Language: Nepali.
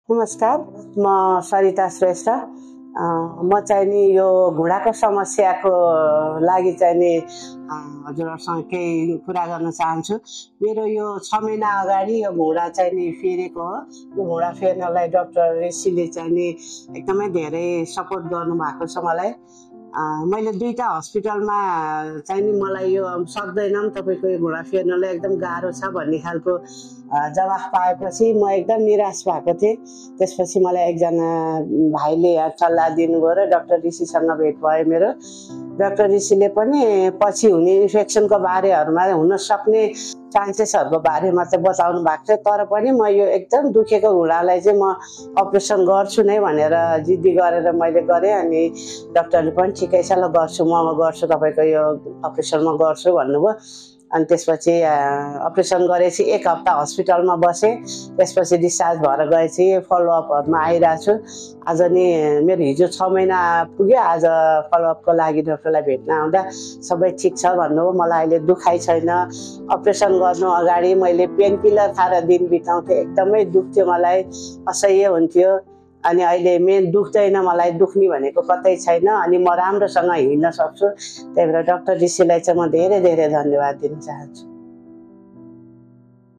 नमस्कार, म सरिता श्रेष्ठ। म चाहिँ नि यो घुँडाको समस्याको लागि चाहिँ नि हजुरहरूसँग केही कुरा गर्न चाहन्छु। मेरो यो 6 महिना अगाडि यो घुँडा चाहिँ नि फेरेको हो। यो घुँडा फेर्नलाई डाक्टर ऋषिले चाहिँ नि एकदमै धेरै सपोर्ट गर्नुभएको छ मलाई। मैले 2टा हस्पिटलमा चाहिँ नि मलाई यो सक्दैनौँ, तपाईँको यो घुँडा फेर्नलाई एकदम गाह्रो छ भन्ने खालको जवाफ पाएपछि म एकदम निराश भएको थिएँ। त्यसपछि मलाई एकजना भाइले सल्लाह दिनुभयो र डाक्टर ऋषिसँग भेट भयो मेरो। डाक्टर ऋषिले पनि पछि हुने इन्फेक्सनको बारेहरूमा हुन सक्ने चान्सेसहरूको बारेमा चाहिँ बताउनु भएको थियो। तर पनि म यो एकदम दुखेको घुँडालाई चाहिँ म अपरेसन गर्छु नै भनेर जिद्दी गरेर मैले गरेँ। अनि डाक्टरले पनि ठिकै छ, ल गर्छु, म गर्छु, तपाईँको यो अपरेसन म गर्छु भन्नुभयो। अनि त्यसपछि अपरेसन गरेपछि 1 हप्ता हस्पिटलमा बसेँ। त्यसपछि डिस्चार्ज भएर गएपछि फलोअपहरूमा आइरहेको छु। आज नि मेरो हिजो 6 महिना पुग्यो। आज फलोअपको लागि डाक्टरलाई भेट्न आउँदा सबै ठिक छ भन्नुभयो। मलाई अहिले दुखाइ छैन। अपरेसन गर्नु अगाडि मैले पेन किलर खाएर दिन बिताउँथेँ, एकदमै दुख्थ्यो, मलाई असह्य हुन्थ्यो। अनि अहिले मेन दुख्दैन, मलाई दुख्ने भनेको कतै छैन। अनि म राम्रोसँग हिँड्न सक्छु। त्यही भएर डाक्टर ऋषिलाई चाहिँ म धेरै धेरै धन्यवाद दिन चाहन्छु।